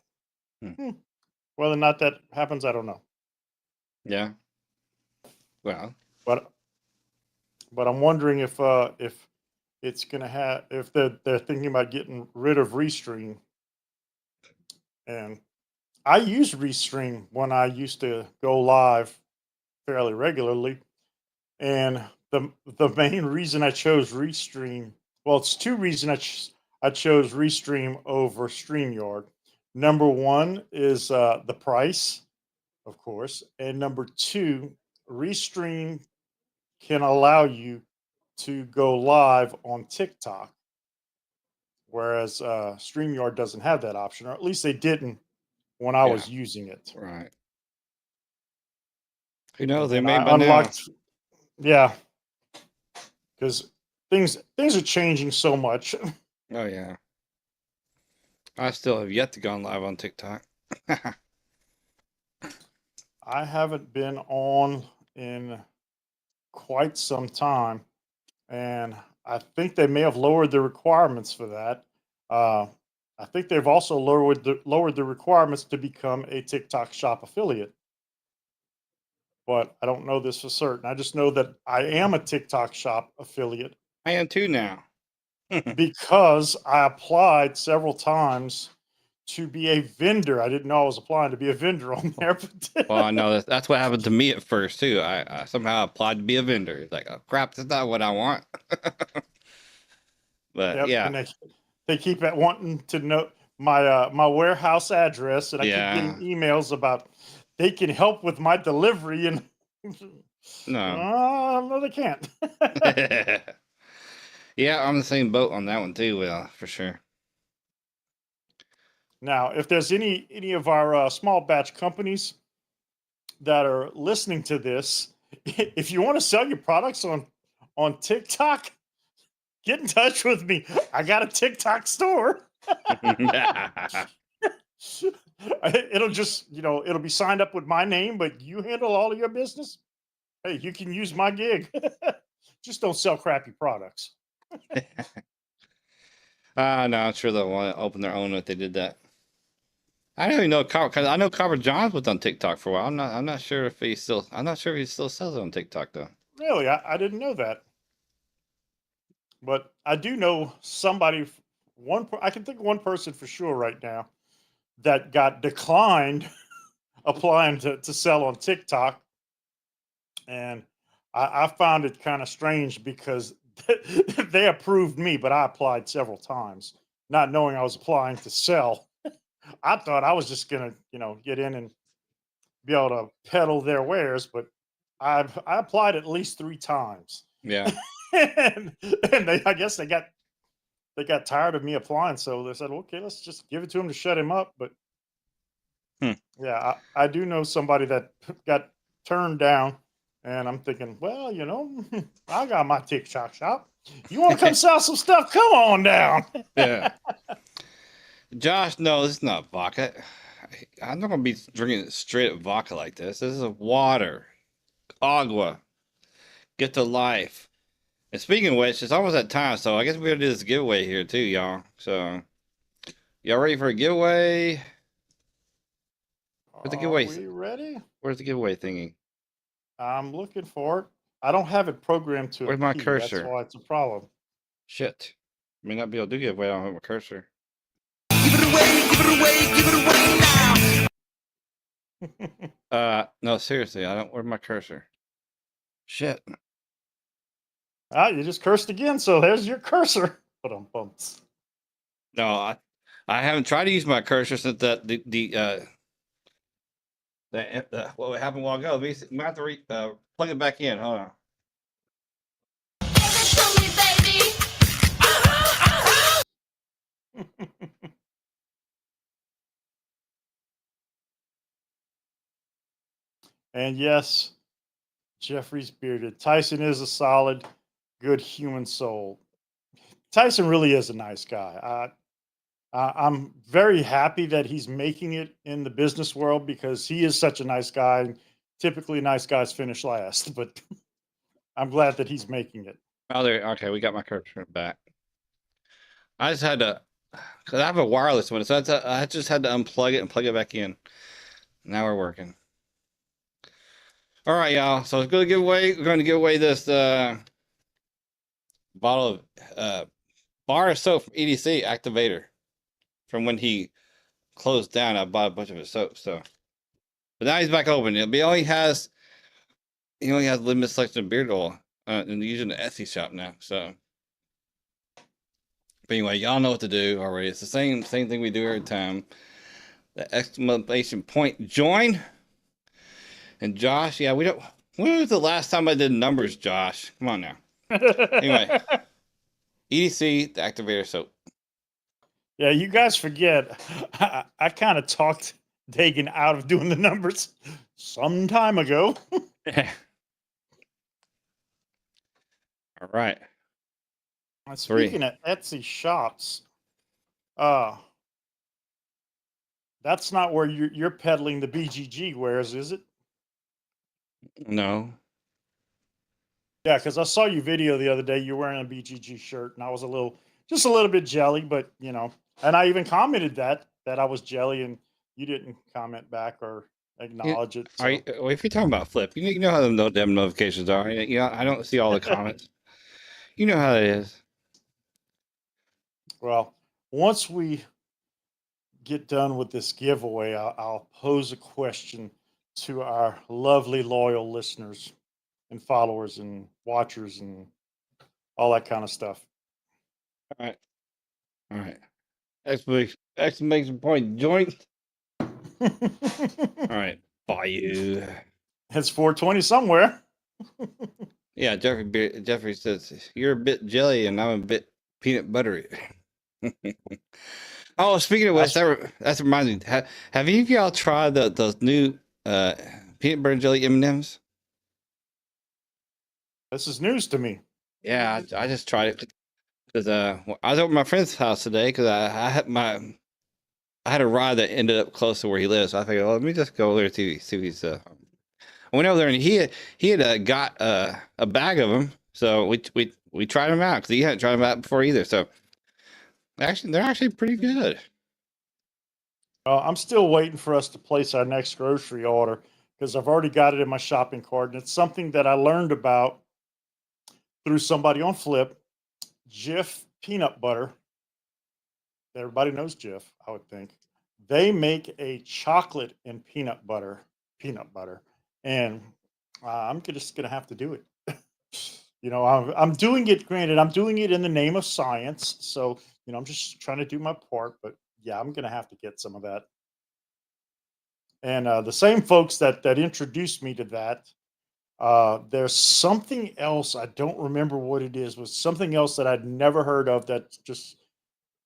Hmm. Whether or not that happens, I don't know. Yeah. Well, But I'm wondering if it's gonna have if they're thinking about getting rid of Restream. And I use Restream when I used to go live fairly regularly. And the main reason I chose Restream, well, it's two reasons I chose Restream over StreamYard. Number one is the price, of course, and number two, Restream can allow you to go live on TikTok, whereas StreamYard doesn't have that option, or at least they didn't when I yeah. was using it. Right. Who knows? They And may I by now. unlocked, yeah, because things are changing so much. Oh yeah. I still have yet to go live on TikTok. I haven't been on in quite some time, and I think they may have lowered the requirements for that. Uh, I think they've also lowered the requirements to become a TikTok Shop affiliate, but I don't know this for certain. I just know that I am a TikTok Shop affiliate I am too now. because I applied several times to be a vendor. I didn't know I was applying to be a vendor on there. But Well, I know that's what happened to me at first too. I somehow applied to be a vendor. It's like, oh crap, that's not what I want. But yep, yeah, and they keep at wanting to know my warehouse address, and I keep getting yeah, emails about they can help with my delivery, and no, no, they can't. yeah, I'm the same boat on that one too. For sure. Now, if there's any of our small batch companies that are listening to this, if you want to sell your products on TikTok, get in touch with me. I got a TikTok store. It'll just, it'll be signed up with my name, but you handle all of your business. Hey, you can use my gig. Just don't sell crappy products. No, I'm sure they'll want to open their own if they did that. I don't even know because I know Copper Johns was on TikTok for a while. I'm not sure if he still. I'm not sure if he still sells it on TikTok though. Really, I didn't know that. But I do know somebody. I can think of one person for sure right now that got declined applying to sell on TikTok, and I found it kind of strange because they approved me, but I applied several times, not knowing I was applying to sell. I thought I was just gonna, get in and be able to peddle their wares, but I applied at least 3 times, Yeah. and I guess they got tired of me applying, so they said, okay, let's just give it to him to shut him up. But Hmm. yeah, I do know somebody that got turned down And I'm thinking, well, I got my TikTok shop. You want to come sell some stuff? Come on down. Yeah. Josh, no, this is not vodka. I'm not gonna be drinking straight up vodka like this. This is water, agua. Get to life. And speaking of which, it's almost that time, so I guess we're gonna do this giveaway here too, y'all. So, y'all ready for a giveaway? Where's the giveaway? Are we ready? Where's the giveaway thingy? I'm looking for it. I don't have it programmed to Where's my appear. cursor? That's why it's a problem. Shit. May not be able to do giveaway. I don't have my cursor. No, seriously, I don't. Where's my cursor? Shit. You just cursed again, so there's your cursor. Bumps. No, I haven't tried to use my cursor since what happened a while ago. We might have to plug it back in. Hold on. And yes, Jeffrey's bearded. Tyson is a solid, good human soul. Tyson really is a nice guy. I'm very happy that he's making it in the business world because he is such a nice guy. And typically, nice guys finish last, but I'm glad that he's making it. Oh, there. Okay, we got my cursor back. I just had to, because I have a wireless one, so I just had to unplug it and plug it back in. Now we're working. All right, y'all. So it's going to give away. We're going to give away this bottle of bar of soap from EDC Activator. From when he closed down, I bought a bunch of his soap. So, but now he's back open. He only has limited selection of beard oil, and using the Etsy shop now. So, but anyway, y'all know what to do already. It's the same thing we do every time. The exclamation point join. And Josh, yeah, we don't. When was the last time I did numbers, Josh? Come on now. Anyway, EDC, the Activator soap. Yeah, you guys forget. I kind of talked Dagan out of doing the numbers some time ago. All right. Speaking of Etsy shops, that's not where you're peddling the BGG wares, is it? No. Yeah, because I saw your video the other day. You're wearing a BGG shirt, and I was just a little bit jelly, but and I even commented that I was jelly, and you didn't comment back or acknowledge it. So. Well, if you're talking about Flip, you know how them notifications are. I don't see all the comments. You know how it is. Well, once we get done with this giveaway, I'll pose a question to our lovely, loyal listeners and followers and watchers and all that kind of stuff. All right. Exclamation point joint. All right. Bayou. It's 420 somewhere. Yeah, Jeffrey says you're a bit jelly and I'm a bit peanut buttery. Oh, speaking of which, that reminds me. Have any of y'all tried those new peanut butter jelly M&Ms? This is news to me. Yeah, I just tried it because I was over at my friend's house today because I had a ride that ended up close to where he lives. So I figured, well, let me just go there see if he's. I went over there and he had got a bag of them, so we tried them out because he hadn't tried them out before either. So they're actually pretty good. I'm still waiting for us to place our next grocery order because I've already got it in my shopping cart, and it's something that I learned about through somebody on Flip. Jif peanut butter. Everybody knows Jif, I would think. They make a chocolate and peanut butter, and I'm just gonna have to do it. I'm doing it. Granted, I'm doing it in the name of science, so I'm just trying to do my part. But yeah, I'm gonna have to get some of that. And the same folks that introduced me to that, there's something else, I don't remember what it is, but something else that I'd never heard of that's just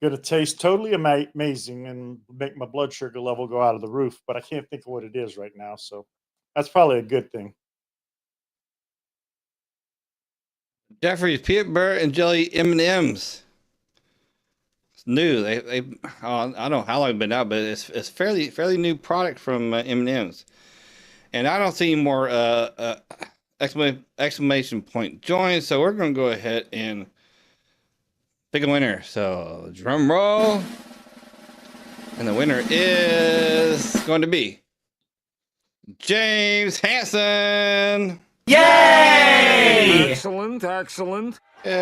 going to taste totally amazing and make my blood sugar level go out of the roof. But I can't think of what it is right now, so that's probably a good thing. Jeffrey's peanut butter and jelly M&Ms. It's new. They I don't know how long it's been out, but it's fairly new product from M&Ms. And I don't see any more exclamation point join, so we're gonna go ahead and pick a winner. So drum roll. And the winner is going to be James Hansen. Yay! Excellent, excellent. Yay!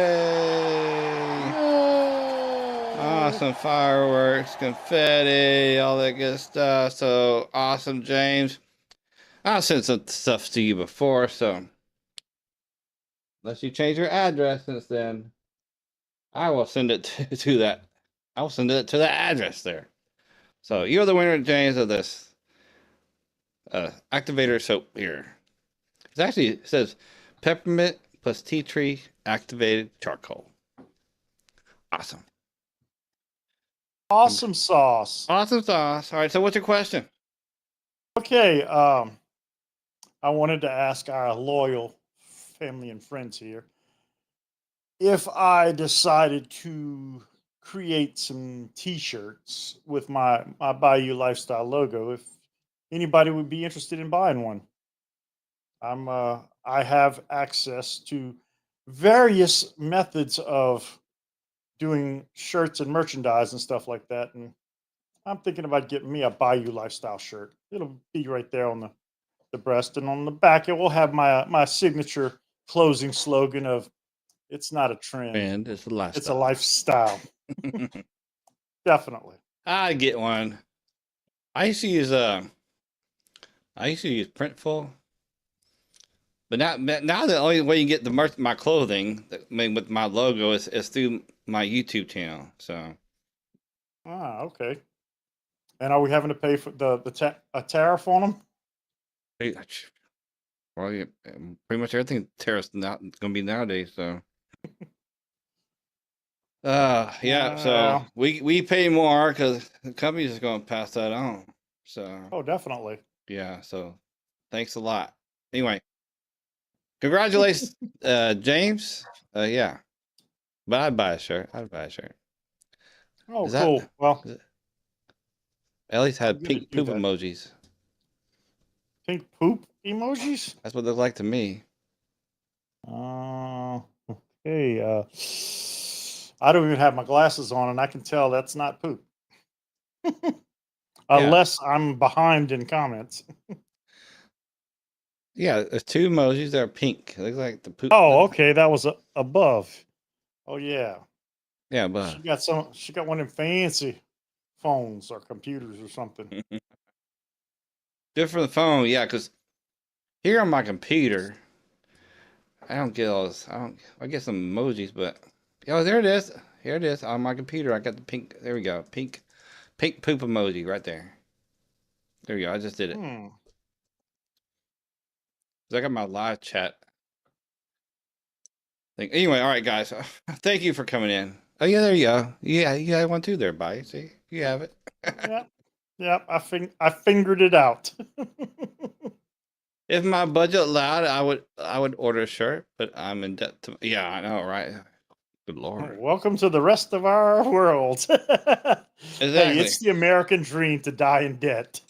Awesome fireworks, confetti, all that good stuff. So awesome, James. I've sent some stuff to you before, so unless you change your address since then, I will send it to that. I will send it to that address there. So you're the winner, James, of this activator soap here. It says peppermint plus tea tree activated charcoal. Awesome. Awesome sauce. Awesome sauce. All right, so what's your question? Okay, I wanted to ask our loyal family and friends here if I decided to create some t-shirts with my Bayoulifestyle logo, if anybody would be interested in buying one. I have access to various methods of doing shirts and merchandise and stuff like that, and I'm thinking about getting me a Bayoulifestyle shirt. It'll be right there on the breast, and on the back it will have my signature closing slogan of "It's not a trend, And it's a lifestyle. it's a lifestyle." Definitely. I get one. I used to use Printful, but now the only way you get my clothing made with my logo is through my YouTube channel. So Okay. And are we having to pay for a tariff on them? well, yeah, pretty much everything tariffs not going to be nowadays. So yeah. So we pay more because the company's just going to pass that on. So Oh, definitely. yeah. So thanks a lot. Anyway, congratulations, James. Yeah, but I'd buy a shirt. Oh, Is that- cool. Well, At least had I'm gonna pink do poop that. emojis. pink poop emojis. That's what they look like to me. Okay. I don't even have my glasses on, and I can tell that's not poop. Unless I'm behind in comments. Yeah, there's two emojis that are pink. It looks like the poop. Oh, okay. That was above. Oh yeah. Yeah, but She got one of them fancy phones or computers or something. different phone. Yeah, because here on my computer, I don't get all this. I get some emojis, but oh, there it is. Here it is on my computer. I got the pink. There we go. Pink poop emoji right there. There we go. I just did it. I got my live chat thing. Anyway, all right, guys. Thank you for coming in. Oh yeah, there you go. Yeah, you got one too there, Bayou. See, you have it. Yep. I fingered it out. If my budget allowed, I would order a shirt, but I'm in debt to. Yeah, I know, right? Good lord. Welcome to the rest of our world. Exactly. Hey, it's the American dream to die in debt.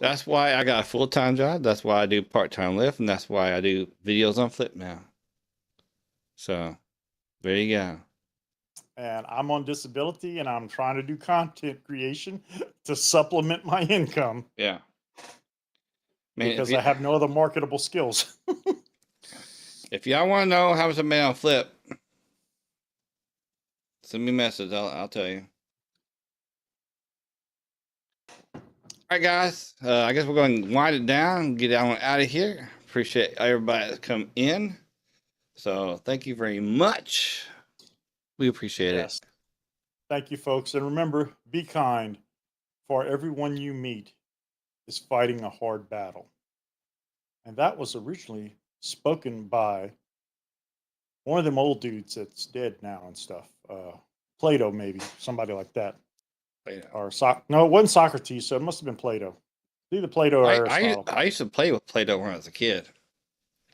That's why I got a full-time job. That's why I do part-time Lyft, and that's why I do videos on Flip now. So, there you go. And I'm on disability, and I'm trying to do content creation to supplement my income. Yeah. Man, because I have no other marketable skills. If y'all want to know how to make on Flip, send me a message. I'll tell you. All right, guys. I guess we're going to wind it down and get on out of here. Appreciate everybody that's come in. So thank you very much. We appreciate it. Thank you, folks. And remember, be kind, for everyone you meet is fighting a hard battle. And that was originally spoken by one of them old dudes that's dead now and stuff. Plato, maybe, somebody like that. Plato. Or no, it wasn't Socrates, so it must have been Plato. Either Plato or Aristotle. I used to play with Plato when I was a kid.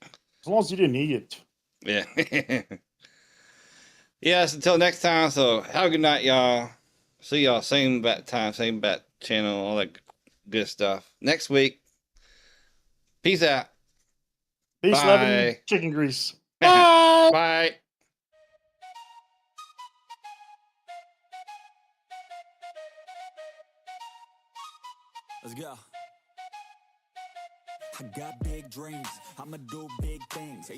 As long as you didn't eat it. Yeah. Yes, until next time. So have a good night, y'all. See y'all same bat time, same bat channel, all that good stuff. Next week. Peace out. Peace, love, and Bye. chicken grease. Bye. Let's go. I got big dreams, I'ma do big things.